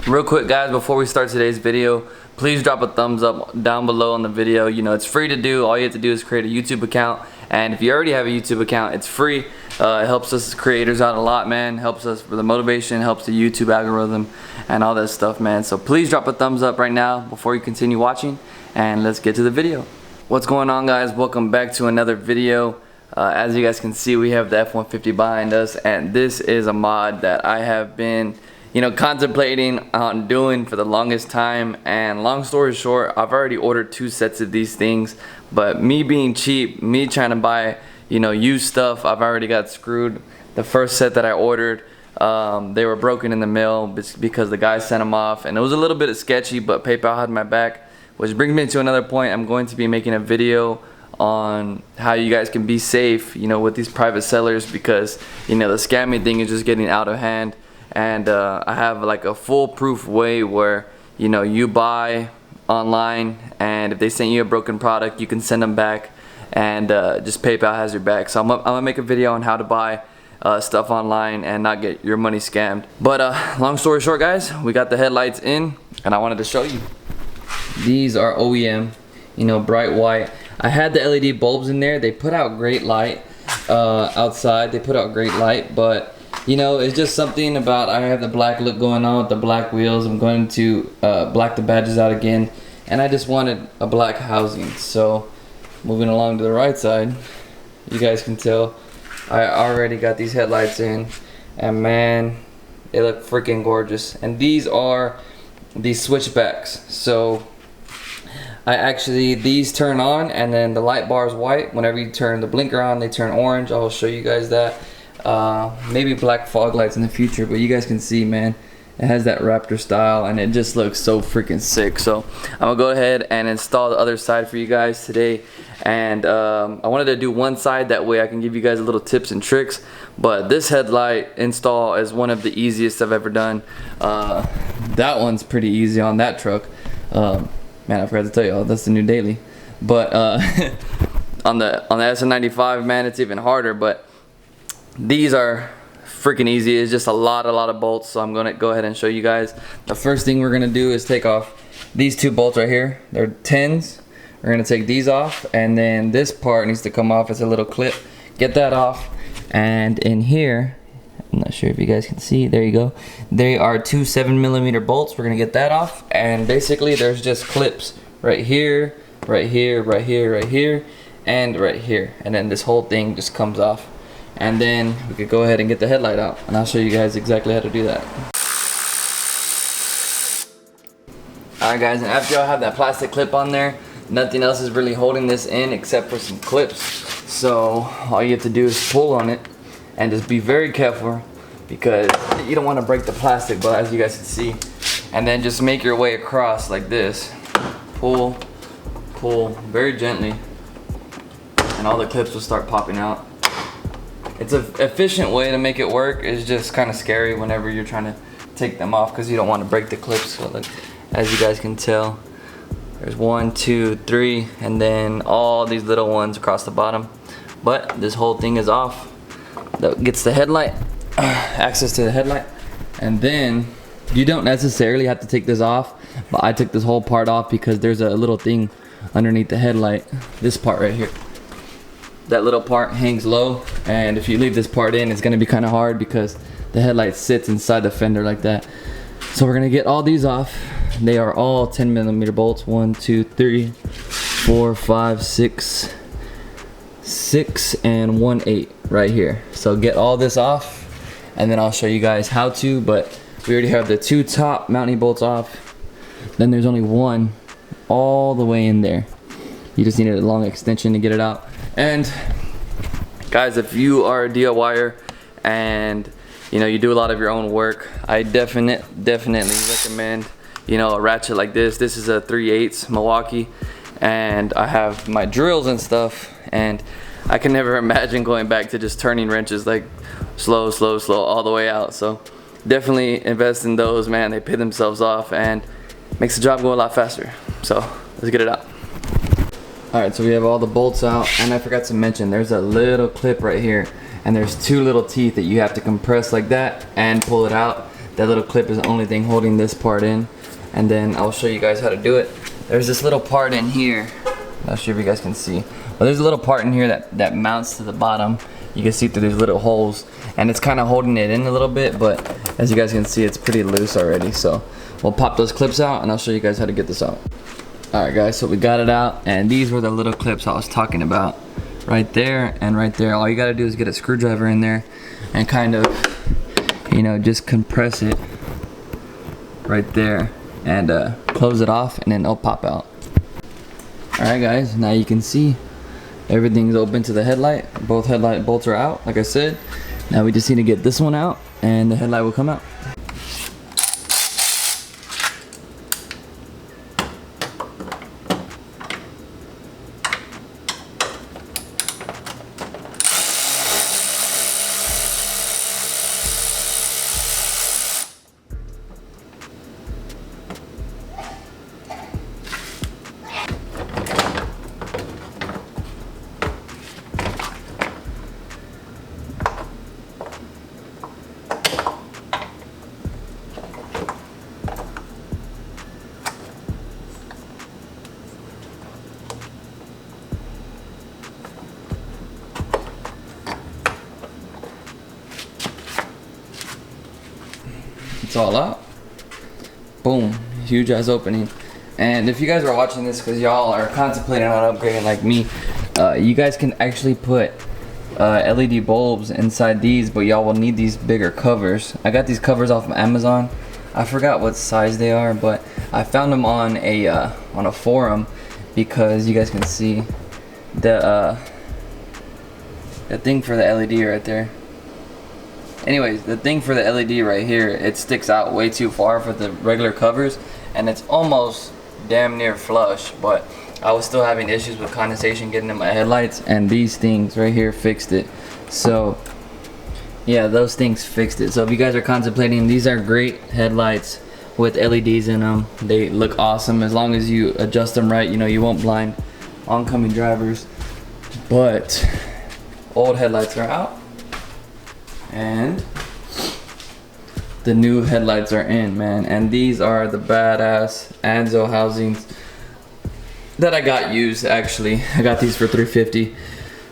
Real quick guys, before we start today's video, please drop a thumbs up down below on the video. You know, it's free to do. All you have to do is create a YouTube account, and if you already have a YouTube account, it's free. It helps us creators out a lot, man. Helps us for the motivation, helps the YouTube algorithm and all that stuff, man. So please drop a thumbs up right now before you continue watching, and let's get to the video. What's going on guys? Welcome back to another video. As you guys can see, we have the F150 behind us, and this is a mod that I have been contemplating on doing for the longest time. And long story short, I've already ordered 2 sets of these things, but me being cheap, me trying to buy used stuff, I've already got screwed. The first set that I ordered, they were broken in the mail because the guy sent them off, and it was a little bit sketchy, but PayPal had my back, which brings me to another point. I'm going to be making a video on how you guys can be safe with these private sellers, because the scamming thing is just getting out of hand. And I have like a foolproof way where you buy online, and if they send you a broken product, you can send them back, and just PayPal has your back. So I'm gonna make a video on how to buy stuff online and not get your money scammed. But long story short guys, we got the headlights in, and I wanted to show you. These are OEM, bright white. I had the LED bulbs in there. They put out great light outside. They put out great light, but it's just something about, I have the black look going on with the black wheels. I'm going to black the badges out again, and I just wanted a black housing. So moving along to the right side, you guys can tell I already got these headlights in, and man, they look freaking gorgeous. And these are the switchbacks. So these turn on, and then the light bar is white. Whenever you turn the blinker on, they turn orange. I'll show you guys that. Maybe black fog lights in the future, but you guys can see, man, it has that Raptor style, and it just looks so freaking sick. So I'm gonna go ahead and install the other side for you guys today. And I wanted to do one side, that way I can give you guys a little tips and tricks. But this headlight install is one of the easiest I've ever done. That one's pretty easy on that truck. Man, I forgot to tell y'all, that's the new daily. But on the SN95, man, it's even harder. But these are freaking easy. It's just a lot of bolts. So I'm gonna go ahead and show you guys. The first thing we're gonna do is take off these 2 bolts right here. They're 10s. We're gonna take these off, and then this part needs to come off. It's a little clip. Get that off. And in here, I'm not sure if you guys can see, there you go, they are 2 7mm bolts. We're gonna get that off, and basically there's just clips right here, right here, right here, right here, and right here, and then this whole thing just comes off. And then we could go ahead and get the headlight out, and I'll show you guys exactly how to do that. Alright guys, and after y'all have that plastic clip on there, nothing else is really holding this in except for some clips. So all you have to do is pull on it, and just be very careful, because you don't want to break the plastic, but as you guys can see. And then just make your way across like this. Pull, pull very gently, and all the clips will start popping out. It's an efficient way to make it work. It's just kind of scary whenever you're trying to take them off, because you don't want to break the clips. So like, as you guys can tell, there's 1, 2, 3, and then all these little ones across the bottom. But this whole thing is off. That gets the headlight, access to the headlight. And then you don't necessarily have to take this off, but I took this whole part off because there's a little thing underneath the headlight. This part right here. That little part hangs low, and if you leave this part in, it's gonna be kind of hard because the headlight sits inside the fender like that. So we're gonna get all these off. They are all 10mm bolts. 1, 2, 3, 4, 5, 6, 6, and 1 8 right here. So get all this off, and then I'll show you guys how to. But we already have the 2 top mounting bolts off. Then there's only 1 all the way in there. You just need a long extension to get it out. And guys, if you are a DIYer and you do a lot of your own work, I definitely recommend a ratchet like this. This is a 3/8 Milwaukee, and I have my drills and stuff, and I can never imagine going back to just turning wrenches like slow all the way out. So definitely invest in those, man. They pay themselves off and makes the job go a lot faster. So let's get it out. Alright, so we have all the bolts out, and I forgot to mention there's a little clip right here, and there's 2 little teeth that you have to compress like that and pull it out. That little clip is the only thing holding this part in, and then I'll show you guys how to do it. There's this little part in here. Not sure if you guys can see, but there's a little part in here that mounts to the bottom. You can see through these little holes, and it's kind of holding it in a little bit, but as you guys can see, it's pretty loose already. So we'll pop those clips out and I'll show you guys how to get this out. Alright guys, so we got it out, and these were the little clips I was talking about. Right there and right there. All you gotta do is get a screwdriver in there and kind of, you know, just compress it right there and close it off, and then it'll pop out. Alright guys, now you can see everything's open to the headlight. Both headlight bolts are out, like I said. Now we just need to get this one out and the headlight will come out. It's all out. Boom, huge ass opening. And if you guys are watching this because y'all are contemplating on upgrading like me, you guys can actually put LED bulbs inside these, but y'all will need these bigger covers. I got these covers off of Amazon. I forgot what size they are, but I found them on a forum, because you guys can see the thing for the LED right there. Anyways, the thing for the LED right here, it sticks out way too far for the regular covers, and it's almost damn near flush, but I was still having issues with condensation getting in my headlights, and these things right here fixed it. So yeah, those things fixed it. So if you guys are contemplating, these are great headlights with LEDs in them. They look awesome as long as you adjust them right. You know, you won't blind oncoming drivers. But old headlights are out, and the new headlights are in, man. And these are the badass Anzo housings that I got used. Actually, I got these for $350,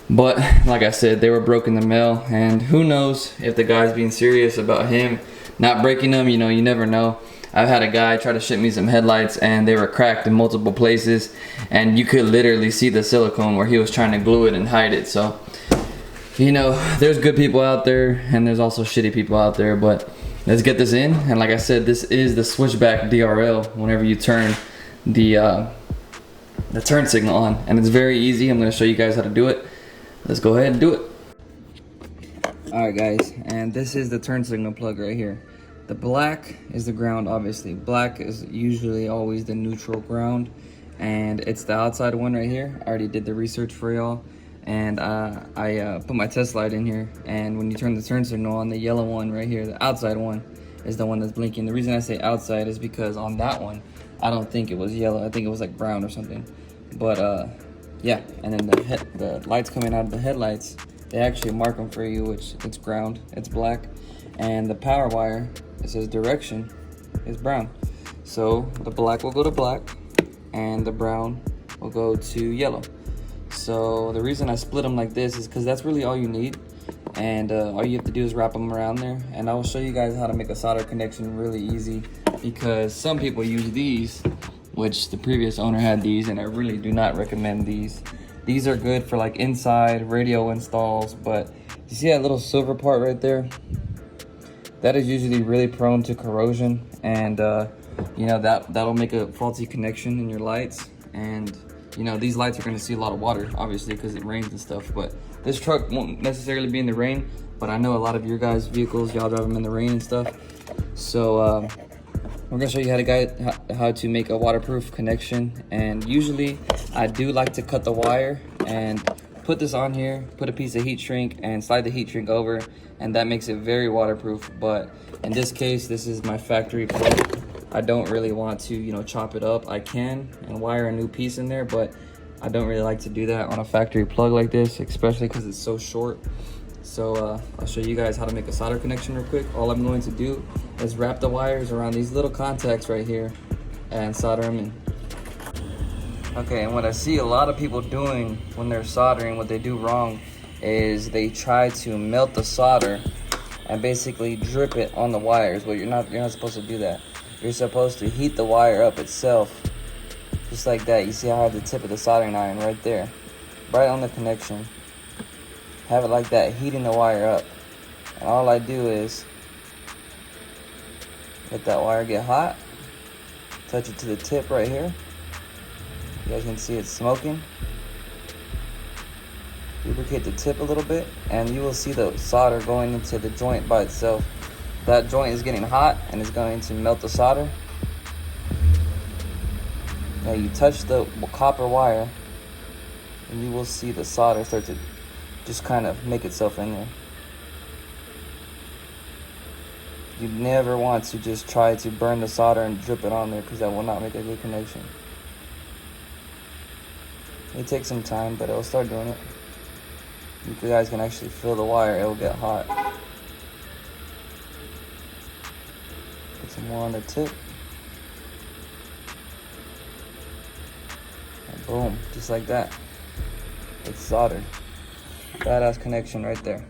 but like I said, they were broken in the mail, and who knows if the guy's being serious about him not breaking them. You know, you never know. I've had a guy try to ship me some headlights, and they were cracked in multiple places, and you could literally see the silicone where he was trying to glue it and hide it. So, you know, there's good people out there, and there's also shitty people out there, but let's get this in. And like I said, this is the switchback DRL whenever you turn the turn signal on, and it's very easy. I'm going to show you guys how to do it. Let's go ahead and do it. Alright guys, and this is the turn signal plug right here. The black is the ground, obviously. Black is usually always the neutral ground, and it's the outside one right here. I already did the research for y'all, and I put my test light in here, and when you turn the turn signal on, the yellow one right here, the outside one, is the one that's blinking. The reason I say outside is because on that one, I don't think it was yellow. I think it was like brown or something. But yeah, and then the lights coming out of the headlights, they actually mark them for you, which it's ground, it's black. And the power wire, it says direction, is brown. So the black will go to black, and the brown will go to yellow. So the reason I split them like this is because that's really all you need. And all you have to do is wrap them around there. And I will show you guys how to make a solder connection really easy, because some people use these, which the previous owner had these, and I really do not recommend these. These are good for like inside radio installs, but you see that little silver part right there? That is usually really prone to corrosion, and you know, that'll make a faulty connection in your lights. And you know, these lights are going to see a lot of water, obviously, because it rains and stuff. But this truck won't necessarily be in the rain, but I know a lot of your guys' vehicles, y'all drive them in the rain and stuff. So we're going to show you how to make a waterproof connection. And usually I do like to cut the wire and put this on here, put a piece of heat shrink and slide the heat shrink over, and that makes it very waterproof. But in this case, this is my factory plug. I don't really want to, you know, chop it up. I can and wire a new piece in there, but I don't really like to do that on a factory plug like this, especially because it's so short. So I'll show you guys how to make a solder connection real quick. All I'm going to do is wrap the wires around these little contacts right here and solder them in. Okay, and what I see a lot of people doing when they're soldering, what they do wrong is they try to melt the solder and basically drip it on the wires. Well, you're not supposed to do that. You're supposed to heat the wire up itself, just like that. You see how I have the tip of the soldering iron right there, right on the connection. Have it like that, heating the wire up. And all I do is let that wire get hot, touch it to the tip right here. You guys can see it's smoking. Lubricate the tip a little bit, and you will see the solder going into the joint by itself. That joint is getting hot and is going to melt the solder. Now you touch the copper wire, and you will see the solder start to just kind of make itself in there. You never want to just try to burn the solder and drip it on there, because that will not make a good connection. It takes some time, but it'll start doing it. You guys can actually feel the wire, it will get hot. Put some more on the tip. And boom, just like that. It's soldered. Badass connection right there.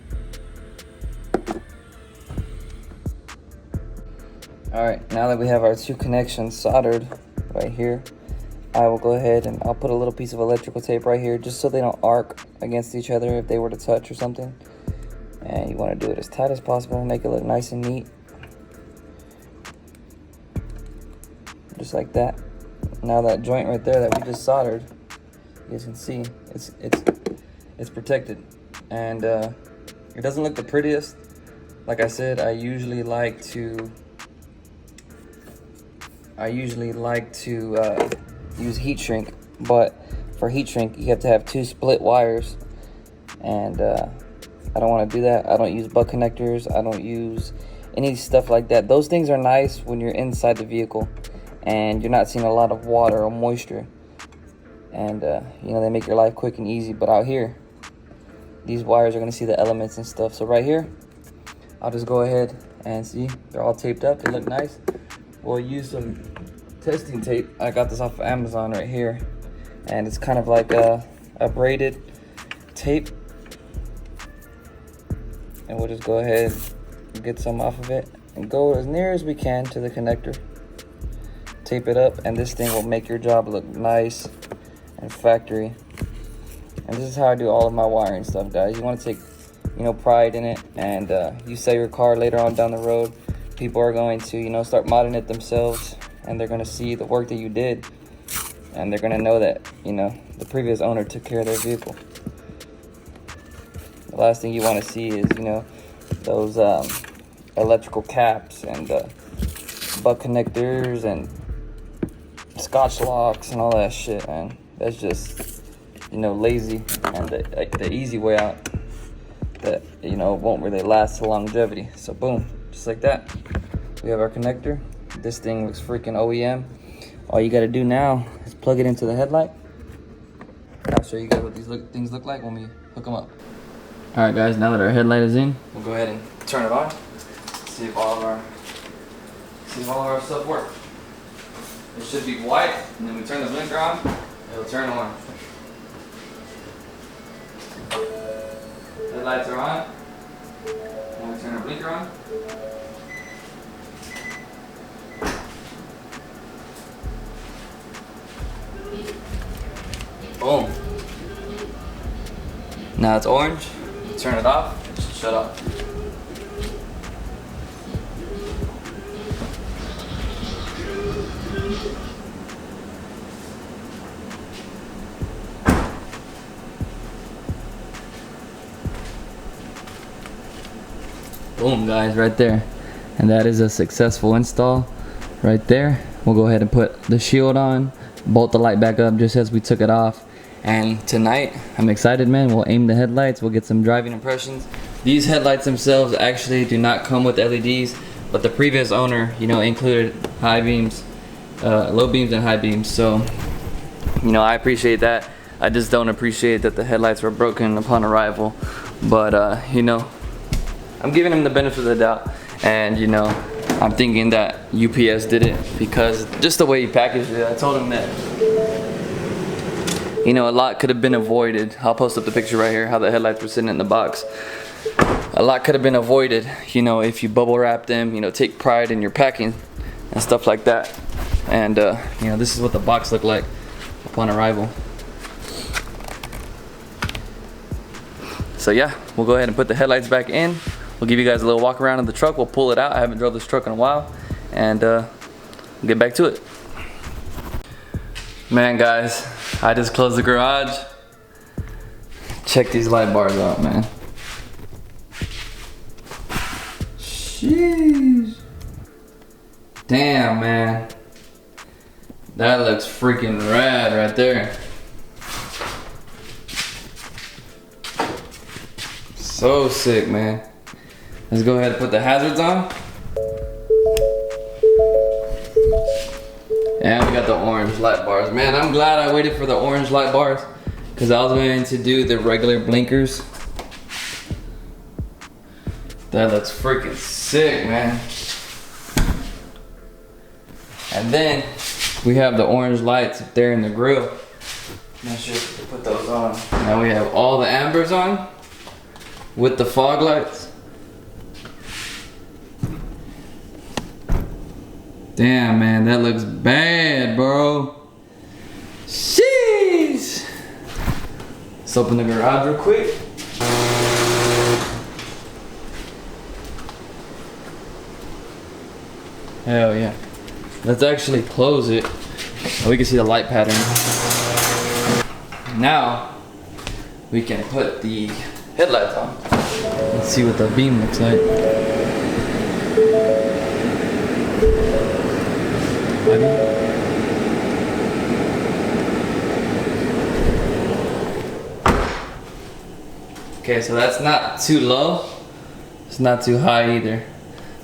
Alright, now that we have our two connections soldered right here, I will go ahead and I'll put a little piece of electrical tape right here just so they don't arc against each other if they were to touch or something. And you want to do it as tight as possible, make it look nice and neat. Just like that. Now that joint right there that we just soldered, you guys can see it's protected. And it doesn't look the prettiest. Like I said, I usually like to use heat shrink, but for heat shrink you have to have two split wires, and I don't want to do that. I don't use butt connectors. I don't use any stuff like that. Those things are nice when you're inside the vehicle and you're not seeing a lot of water or moisture, and you know, they make your life quick and easy. But out here, these wires are going to see the elements and stuff. So right here, I'll just go ahead and see they're all taped up. They look nice. We'll use some testing tape. I got this off of Amazon right here, and it's kind of like a braided tape, and we'll just go ahead and get some off of it and go as near as we can to the connector. Tape it up, and this thing will make your job look nice and factory. And this is how I do all of my wiring stuff, guys. You want to take, you know, pride in it, and you sell your car later on down the road. People are going to, you know, start modding it themselves, and they're going to see the work that you did, and they're going to know that, you know, the previous owner took care of their vehicle. The last thing you want to see is, you know, those electrical caps and butt connectors and scotch locks and all that shit, man. That's just, you know, lazy and the easy way out that, you know, won't really last to longevity. So boom, just like that, we have our connector. This thing looks freaking OEM. All you gotta do now is plug it into the headlight. I'll show you guys what these things look like when we hook them up. All right, guys, now that our headlight is in, we'll go ahead and turn it on. See if all of our stuff works. It should be white, and then we turn the blinker on, it'll turn orange. Headlights are on. When we turn our blinker on, boom. Now it's orange. Turn it off. It should shut off. Boom, guys, right there. And that is a successful install right there. We'll go ahead and put the shield on, bolt the light back up just as we took it off. And tonight, I'm excited, man. We'll aim the headlights. We'll get some driving impressions. These headlights themselves actually do not come with LEDs, but the previous owner, you know, included high beams, low beams and high beams. So, you know, I appreciate that. I just don't appreciate that the headlights were broken upon arrival. But, you know, I'm giving him the benefit of the doubt. And, you know, I'm thinking that UPS did it because just the way he packaged it. I told him that, you know, a lot could have been avoided. I'll post up the picture right here, how the headlights were sitting in the box. A lot could have been avoided, you know, if you bubble wrap them, you know, take pride in your packing and stuff like that. And you know, this is what the box looked like upon arrival. So yeah, we'll go ahead and put the headlights back in. We'll give you guys a little walk around of the truck. We'll pull it out. I haven't drove this truck in a while, and get back to it. Man, guys, I just closed the garage. Check these light bars out, man. Jeez. Damn, man. That looks freaking rad right there. So sick, man. Let's go ahead and put the hazards on. And we got the orange light bars. Man, I'm glad I waited for the orange light bars because I was going to do the regular blinkers. That looks freaking sick, man. And then we have the orange lights up there in the grill. Make sure to put those on. Now we have all the ambers on with the fog lights. Damn, man, that looks bad, bro. Jeez. Let's open the garage real quick. Hell yeah. Let's actually close it so we can see the light pattern. Now we can put the headlights on. Let's see what the beam looks like. Okay, so that's not too low. It's not too high either.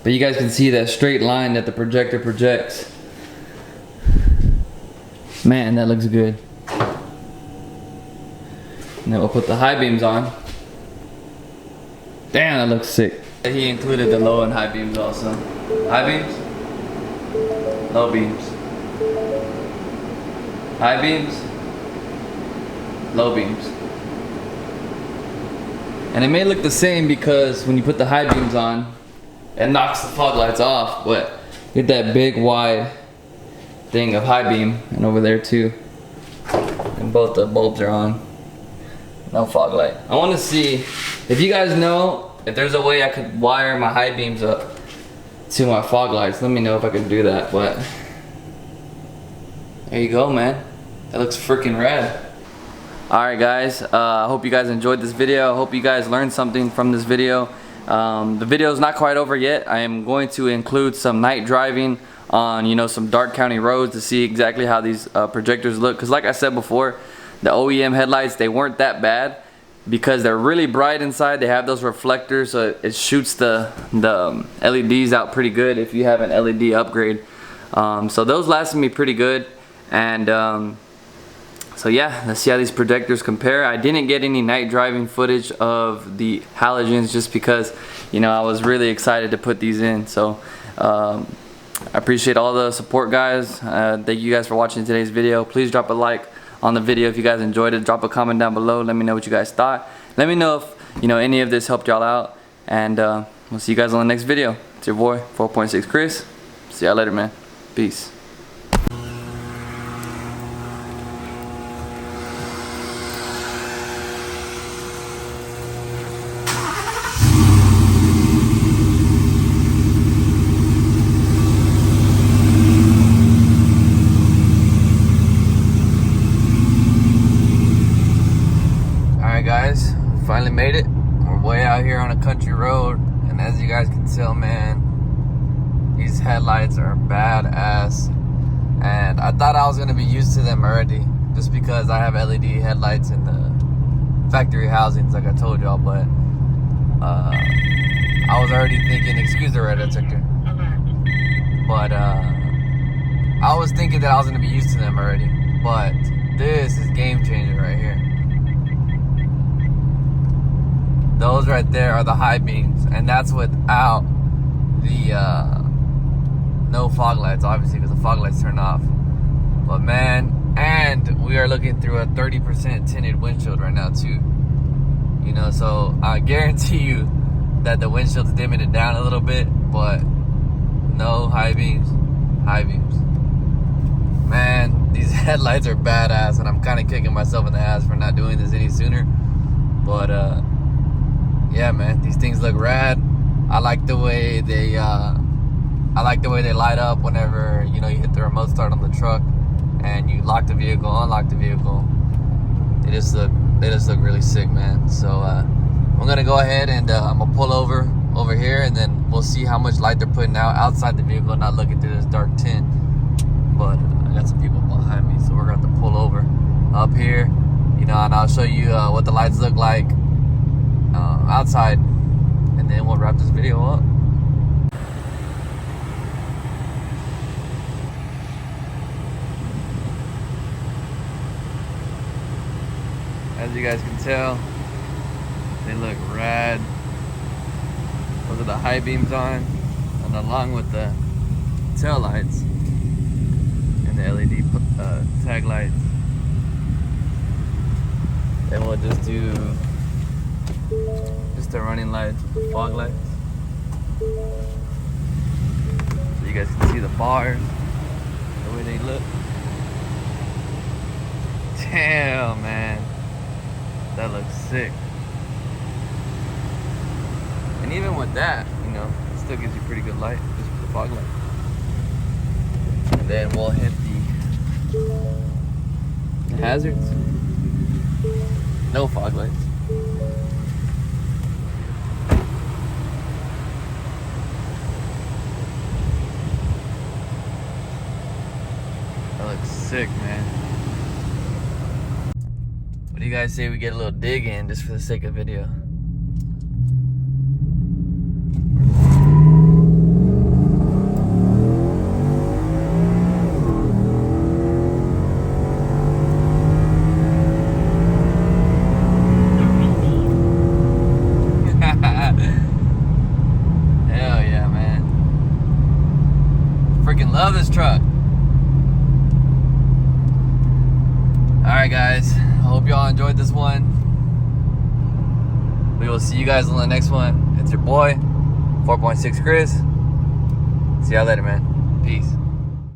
But you guys can see that straight line that the projector projects. Man, that looks good. And then we'll put the high beams on. Damn, that looks sick. He included the low and high beams also. High beams, low beams. High beams, low beams. And it may look the same because when you put the high beams on, it knocks the fog lights off, but get that big wide thing of high beam, and over there too. And both the bulbs are on. No fog light. I want to see if you guys know if there's a way I could wire my high beams up to my fog lights. Let me know if I can do that. But there you go, man. That looks freaking rad. Alright guys, I hope you guys enjoyed this video. I hope you guys learned something from this video. The video is not quite over yet. I am going to include some night driving on, you know, some dark county roads to see exactly how these projectors look. Because like I said before, the OEM headlights, they weren't that bad because they're really bright inside. They have those reflectors, so it shoots the LEDs out pretty good if you have an LED upgrade. So those lasted me pretty good. And so yeah, let's see how these projectors compare. I didn't get any night driving footage of the halogens just because, you know, I was really excited to put these in. So I appreciate all the support, guys. Thank you guys for watching today's video. Please drop a like on the video if you guys enjoyed it. Drop a comment down below. Let me know what you guys thought. Let me know if, you know, any of this helped y'all out. And we'll see you guys on the next video. It's your boy, Fourpointsixchris. See y'all later, man. Peace. Guys, finally made it. We're way out here on a country road, and as you guys can tell, man, these headlights are badass. And I thought I was gonna be used to them already, just because I have LED headlights in the factory housings, like I told y'all. But I was already thinking, excuse the red I took there. But I was thinking that I was gonna be used to them already. But this is game changing right here. Those right there are the high beams, and that's without the no fog lights, obviously, because the fog lights turn off. But man, and we are looking through a 30% tinted windshield right now too. You know, so I guarantee you that the windshield's dimming it down a little bit, but no high beams. High beams. Man, these headlights are badass, and I'm kind of kicking myself in the ass for not doing this any sooner. But yeah, man, these things look rad. I like the way they light up whenever, you know, you hit the remote start on the truck and you lock the vehicle, unlock the vehicle. They just look really sick, man. So I'm gonna go ahead and I'm gonna pull over here, and then we'll see how much light they're putting out outside the vehicle, not looking through this dark tint. But I got some people behind me, so we're gonna have to pull over up here, you know, and I'll show you what the lights look like outside, and then we'll wrap this video up. As you guys can tell, they look rad. Those are the high beams on, and along with the tail lights and the LED tag lights. Then we'll just do the running lights, fog lights, so you guys can see the bars, the way they look. Damn, man, that looks sick. And even with that, you know, it still gives you pretty good light, just with the fog light. And then we'll hit the hazards. No fog lights. That looks sick, man. What do you guys say we get a little dig in just for the sake of video? Hell yeah, man. Freaking love this truck. Alright guys, I hope y'all enjoyed this one. We will see you guys on the next one. It's your boy, 4.6 Chris. See y'all later, man. Peace.